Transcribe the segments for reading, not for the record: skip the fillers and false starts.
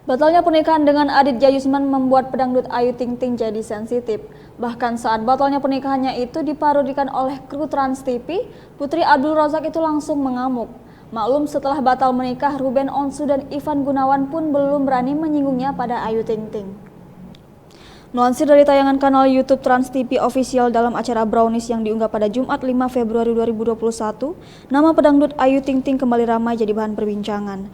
Batalnya pernikahan dengan Aditya Yusman membuat pedangdut Ayu Ting Ting jadi sensitif. Bahkan saat batalnya pernikahannya itu diparodikan oleh kru Trans TV, Putri Abdul Razak itu langsung mengamuk. Maklum setelah batal menikah, Ruben Onsu dan Ivan Gunawan pun belum berani menyinggungnya pada Ayu Ting Ting. Melansir dari tayangan kanal YouTube Trans TV Official dalam acara Brownies yang diunggah pada Jumat 5 Februari 2021, nama pedangdut Ayu Ting Ting kembali ramai jadi bahan perbincangan.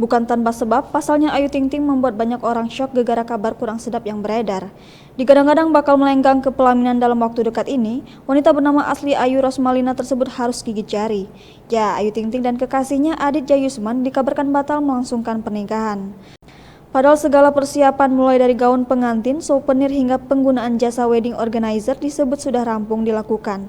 Bukan tanpa sebab, pasalnya Ayu Ting Ting membuat banyak orang syok gara-gara kabar kurang sedap yang beredar. Digadang-gadang bakal melenggang ke pelaminan dalam waktu dekat ini, wanita bernama asli Ayu Rosmalina tersebut harus gigit jari. Ya, Ayu Ting Ting dan kekasihnya Aditya Yusman dikabarkan batal melangsungkan pernikahan. Padahal segala persiapan mulai dari gaun pengantin, souvenir hingga penggunaan jasa wedding organizer disebut sudah rampung dilakukan.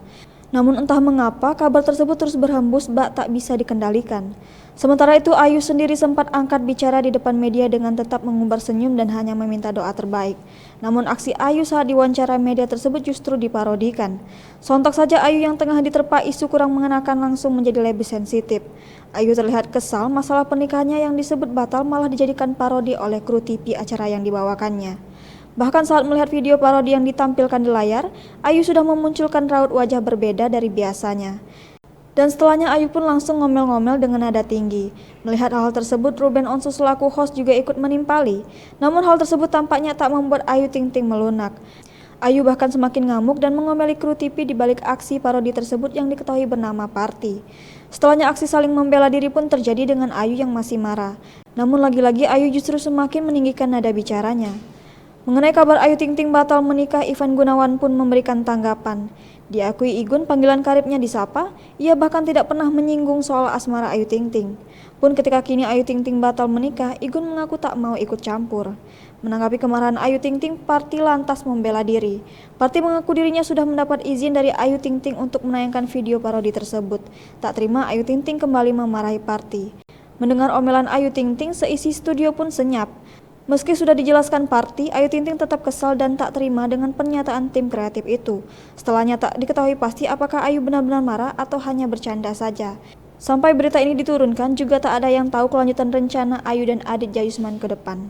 Namun entah mengapa kabar tersebut terus berhembus bak tak bisa dikendalikan. Sementara itu Ayu sendiri sempat angkat bicara di depan media dengan tetap mengumbar senyum dan hanya meminta doa terbaik. Namun aksi Ayu saat diwawancara media tersebut justru diparodikan. Sontak saja Ayu yang tengah diterpa isu kurang mengenakan langsung menjadi lebih sensitif. Ayu terlihat kesal masalah pernikahannya yang disebut batal malah dijadikan parodi oleh kru TV acara yang dibawakannya. Bahkan saat melihat video parodi yang ditampilkan di layar, Ayu sudah memunculkan raut wajah berbeda dari biasanya. Dan setelahnya Ayu pun langsung ngomel-ngomel dengan nada tinggi. Melihat hal tersebut, Ruben Onsu selaku host juga ikut menimpali. Namun hal tersebut tampaknya tak membuat Ayu Ting Ting melunak. Ayu bahkan semakin ngamuk dan mengomeli kru TV di balik aksi parodi tersebut yang diketahui bernama Party. Setelahnya aksi saling membela diri pun terjadi dengan Ayu yang masih marah. Namun lagi-lagi Ayu justru semakin meninggikan nada bicaranya. Mengenai kabar Ayu Ting Ting batal menikah, Ivan Gunawan pun memberikan tanggapan. Diakui Igun panggilan karibnya disapa, ia bahkan tidak pernah menyinggung soal asmara Ayu Ting Ting. Pun ketika kini Ayu Ting Ting batal menikah, Igun mengaku tak mau ikut campur. Menanggapi kemarahan Ayu Ting Ting, Party lantas membela diri. Party mengaku dirinya sudah mendapat izin dari Ayu Ting Ting untuk menayangkan video parodi tersebut. Tak terima, Ayu Ting Ting kembali memarahi Party. Mendengar omelan Ayu Ting Ting, seisi studio pun senyap. Meski sudah dijelaskan Party, Ayu Ting Ting tetap kesal dan tak terima dengan pernyataan tim kreatif itu. Setelahnya tak diketahui pasti apakah Ayu benar-benar marah atau hanya bercanda saja. Sampai berita ini diturunkan juga tak ada yang tahu kelanjutan rencana Ayu dan Aditya Yusman ke depan.